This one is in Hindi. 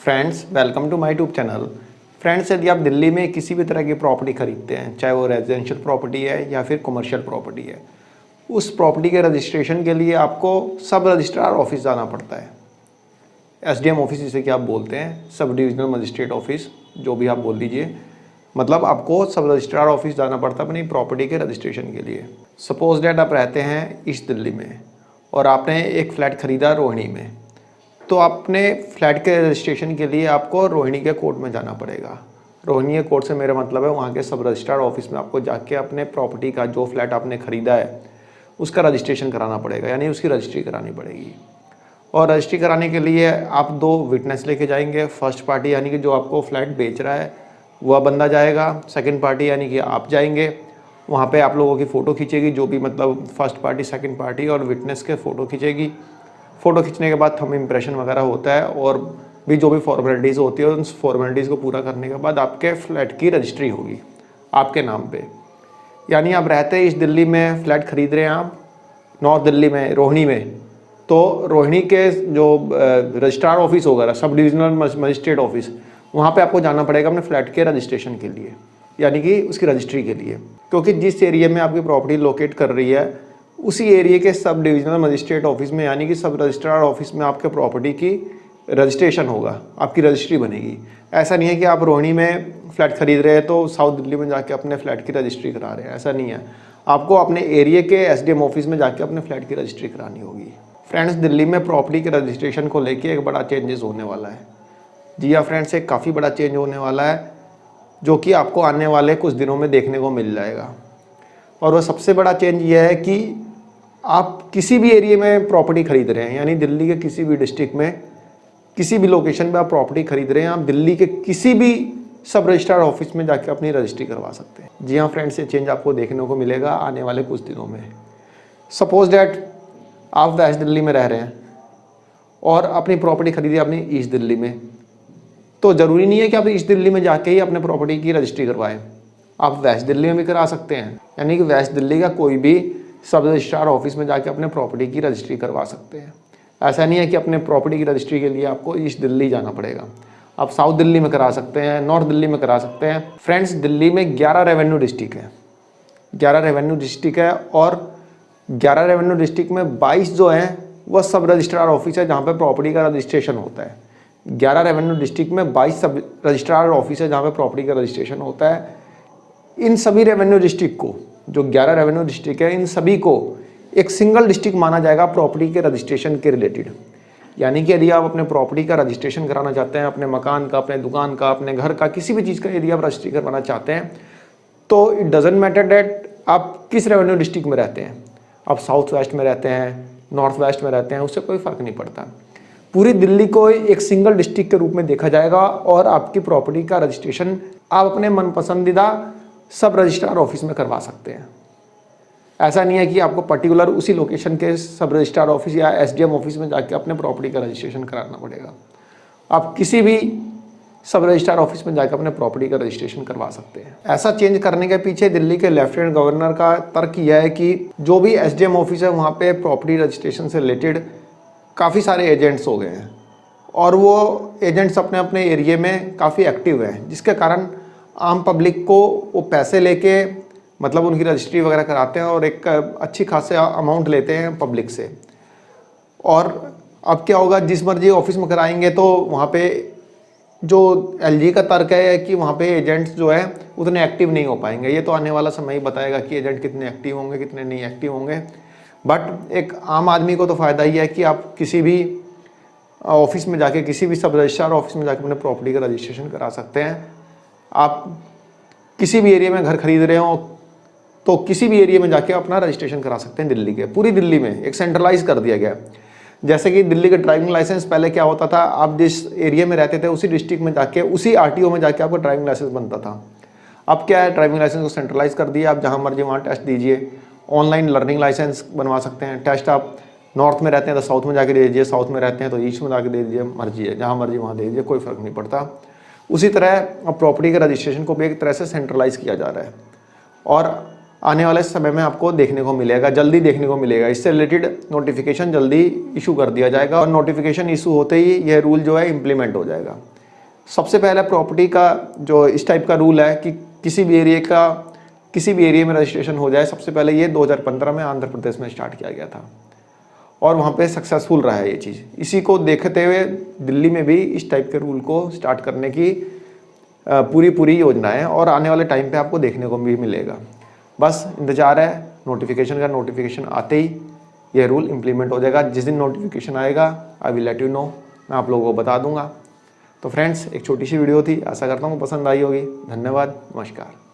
Friends, welcome to my YouTube channel. Friends, यदि आप दिल्ली में किसी भी तरह की प्रॉपर्टी खरीदते हैं, चाहे वो रेजिडेंशियल प्रॉपर्टी है या फिर कमर्शियल प्रॉपर्टी है, उस प्रॉपर्टी के रजिस्ट्रेशन के लिए आपको सब रजिस्ट्रार ऑफिस जाना पड़ता है। एसडीएम ऑफिस जिसे कि आप बोलते हैं, सब डिविजनल मजिस्ट्रेट ऑफिस, जो भी आप बोल दीजिए। मतलब आपको सब रजिस्ट्रार ऑफिस जाना पड़ता है अपनी प्रॉपर्टी के रजिस्ट्रेशन के लिए। सपोज डैट आप रहते हैं ईस्ट दिल्ली में और आपने एक फ्लैट खरीदा रोहिणी में, तो अपने फ्लैट के रजिस्ट्रेशन के लिए आपको रोहिणी के कोर्ट में जाना पड़ेगा। रोहिणी के कोर्ट से मेरा मतलब है वहाँ के सब रजिस्ट्रार ऑफिस में आपको जाके अपने प्रॉपर्टी का जो फ्लैट आपने ख़रीदा है उसका रजिस्ट्रेशन कराना पड़ेगा, यानी उसकी रजिस्ट्री करानी पड़ेगी। और रजिस्ट्री कराने के लिए आप 2 विटनेस लेके जाएंगे। फर्स्ट पार्टी यानी कि जो आपको फ्लैट बेच रहा है वह बंदा जाएगा, सेकंड पार्टी यानी कि आप जाएंगे। वहाँ पे आप लोगों की फ़ोटो खींचेगी, जो भी मतलब फर्स्ट पार्टी, सेकंड पार्टी और विटनेस के फ़ोटो खींचेगी। फ़ोटो खींचने के बाद थंब इम्प्रेशन वगैरह होता है और भी जो भी फॉर्मेलिटीज़ होती है उन फॉर्मेलिटीज़ को पूरा करने के बाद आपके फ्लैट की रजिस्ट्री होगी आपके नाम पे। यानी आप रहते हैं इस दिल्ली में, फ्लैट खरीद रहे हैं आप नॉर्थ दिल्ली में रोहिणी में, तो रोहिणी के जो रजिस्ट्रार ऑफिस होगा, सब डिविजनल मजिस्ट्रेट ऑफिस, वहाँ पे आपको जाना पड़ेगा अपने फ्लैट के रजिस्ट्रेशन के लिए, यानी कि उसकी रजिस्ट्री के लिए। क्योंकि जिस एरिया में आपकी प्रॉपर्टी लोकेट कर रही है उसी एरिया के सब डिविजनल मजिस्ट्रेट ऑफिस में, यानी कि सब रजिस्ट्रार ऑफिस में आपके प्रॉपर्टी की रजिस्ट्रेशन होगा, आपकी रजिस्ट्री बनेगी। ऐसा नहीं है कि आप रोहिणी में फ्लैट खरीद रहे हैं तो साउथ दिल्ली में जाके अपने फ्लैट की रजिस्ट्री करा रहे हैं, ऐसा नहीं है। आपको अपने एरिया के एसडीएम ऑफिस में जाके अपने फ्लैट की रजिस्ट्री करानी होगी। फ्रेंड्स, दिल्ली में प्रॉपर्टी के रजिस्ट्रेशन को लेके एक बड़ा चेंजेस होने वाला है। जी हाँ फ्रेंड्स, एक काफ़ी बड़ा चेंज होने वाला है जो कि आपको आने वाले कुछ दिनों में देखने को मिल जाएगा। और वह सबसे बड़ा चेंज यह है कि आप किसी भी एरिया में प्रॉपर्टी खरीद रहे हैं, यानी दिल्ली के किसी भी डिस्ट्रिक्ट में किसी भी लोकेशन पे आप प्रॉपर्टी खरीद रहे हैं, आप दिल्ली के किसी भी सब रजिस्ट्रार ऑफिस में जाके अपनी रजिस्ट्री करवा सकते हैं। जी हाँ फ्रेंड्स, ये चेंज आपको देखने को मिलेगा आने वाले कुछ दिनों में। सपोज डैट आप वेस्ट दिल्ली में रह रहे हैं और अपनी प्रॉपर्टी खरीदी आपने ईस्ट दिल्ली में, तो ज़रूरी नहीं है कि आप ईस्ट दिल्ली में जाके ही अपने प्रॉपर्टी की रजिस्ट्री करवाएं, आप वेस्ट दिल्ली में भी करा सकते हैं। यानी कि वेस्ट दिल्ली का कोई भी सब रजिस्ट्रार ऑफिस में जाके अपने प्रॉपर्टी की रजिस्ट्री करवा सकते हैं। ऐसा नहीं है कि अपने प्रॉपर्टी की रजिस्ट्री के लिए आपको ईस्ट दिल्ली जाना पड़ेगा, आप साउथ दिल्ली में करा सकते हैं, नॉर्थ दिल्ली में करा सकते हैं। फ्रेंड्स, दिल्ली में 11 रेवेन्यू डिस्ट्रिक्ट है, 11 रेवेन्यू डिस्ट्रिक्ट है और 11 रेवेन्यू डिस्ट्रिक्ट में 22 जो हैं वह सब रजिस्ट्रार ऑफिस है जहाँ पर प्रॉपर्टी का रजिस्ट्रेशन होता है। 11 रेवेन्यू डिस्ट्रिक्ट में 22 सब रजिस्ट्रार ऑफिस है जहाँ पर प्रॉपर्टी का रजिस्ट्रेशन होता है। इन सभी रेवेन्यू डिस्ट्रिक्ट को, जो 11 रेवेन्यू डिस्ट्रिक्ट है, इन सभी को एक सिंगल डिस्ट्रिक्ट माना जाएगा प्रॉपर्टी के रजिस्ट्रेशन के रिलेटेड। यानी कि यदि आप अपने प्रॉपर्टी का रजिस्ट्रेशन कराना चाहते हैं, अपने मकान का, अपने दुकान का, अपने घर का, किसी भी चीज़ का यदि आप रजिस्ट्री करवाना चाहते हैं, तो इट डजेंट मैटर डैट आप किस रेवेन्यू डिस्ट्रिक्ट में रहते हैं, आप साउथ वेस्ट में रहते हैं, नॉर्थ वेस्ट में रहते हैं, उससे कोई फ़र्क नहीं पड़ता। पूरी दिल्ली को एक सिंगल डिस्ट्रिक्ट के रूप में देखा जाएगा और आपकी प्रॉपर्टी का रजिस्ट्रेशन आप अपने मन पसंदीदा सब रजिस्ट्रार ऑफिस में करवा सकते हैं। ऐसा नहीं है कि आपको पर्टिकुलर उसी लोकेशन के सब रजिस्ट्रार ऑफिस या एसडीएम ऑफिस में जाके अपने प्रॉपर्टी का रजिस्ट्रेशन कराना पड़ेगा। आप किसी भी सब रजिस्ट्रार ऑफिस में जाकर अपने प्रॉपर्टी का रजिस्ट्रेशन करवा सकते हैं। ऐसा चेंज करने के पीछे दिल्ली के लेफ्टिनेंट गवर्नर का तर्क यह है कि जो भी एसडीएम ऑफिस है वहाँ पे प्रॉपर्टी रजिस्ट्रेशन से रिलेटेड काफ़ी सारे एजेंट्स हो गए हैं और वो एजेंट्स अपने अपने एरिए में काफ़ी एक्टिव हैं, जिसके कारण आम पब्लिक को वो पैसे लेके मतलब उनकी रजिस्ट्री वगैरह कराते हैं और एक अच्छी खासे अमाउंट लेते हैं पब्लिक से। और अब क्या होगा, जिस मर्जी ऑफिस में कराएंगे तो वहाँ पे जो एलजी का तर्क है कि वहाँ पे एजेंट्स जो है उतने एक्टिव नहीं हो पाएंगे। ये तो आने वाला समय ही बताएगा कि एजेंट कितने एक्टिव होंगे, कितने नहीं एक्टिव होंगे। बट एक आम आदमी को तो फ़ायदा ही है कि आप किसी भी ऑफिस में जाके, किसी भी सब रजिस्ट्रार ऑफिस में जाके अपने प्रॉपर्टी का रजिस्ट्रेशन करा सकते हैं। आप किसी भी एरिया में घर खरीद रहे हो तो किसी भी एरिया में जाके अपना रजिस्ट्रेशन करा सकते हैं। दिल्ली के पूरी दिल्ली में एक सेंट्रलाइज कर दिया गया। जैसे कि दिल्ली का ड्राइविंग लाइसेंस पहले क्या होता था, आप जिस एरिया में रहते थे उसी डिस्ट्रिक्ट में जाके, उसी आरटीओ में जाके आपका ड्राइविंग लाइसेंस बनता था। अब क्या है, ड्राइविंग लाइसेंस को सेंट्रलाइज कर दिया। आप जहाँ मर्जी वहाँ टेस्ट दीजिए, ऑनलाइन लर्निंग लाइसेंस बनवा सकते हैं। टेस्ट आप नॉर्थ में रहते हैं तो साउथ में जाके दे दीजिए, साउथ में रहते हैं तो ईस्ट में जाके दे दीजिए, मर्जी है, जहाँ मर्जी वहाँ दे दीजिए, कोई फ़र्क नहीं पड़ता। उसी तरह अब प्रॉपर्टी के रजिस्ट्रेशन को भी एक तरह से सेंट्रलाइज किया जा रहा है और आने वाले समय में आपको देखने को मिलेगा, जल्दी देखने को मिलेगा। इससे रिलेटेड नोटिफिकेशन जल्दी इशू कर दिया जाएगा और नोटिफिकेशन इशू होते ही यह रूल जो है इम्प्लीमेंट हो जाएगा। सबसे पहला प्रॉपर्टी का जो इस टाइप का रूल है कि किसी भी एरिया में रजिस्ट्रेशन हो जाए, सबसे पहले ये 2015 में आंध्र प्रदेश में स्टार्ट किया गया था और वहाँ पे सक्सेसफुल रहा है ये चीज़। इसी को देखते हुए दिल्ली में भी इस टाइप के रूल को स्टार्ट करने की पूरी योजना है और आने वाले टाइम पे आपको देखने को भी मिलेगा। बस इंतज़ार है नोटिफिकेशन का, नोटिफिकेशन आते ही ये रूल इम्प्लीमेंट हो जाएगा। जिस दिन नोटिफिकेशन आएगा I will let you know, मैं आप लोगों को बता दूंगा। तो फ्रेंड्स, एक छोटी सी वीडियो थी, आशा करता हूँ पसंद आई होगी। धन्यवाद, नमस्कार।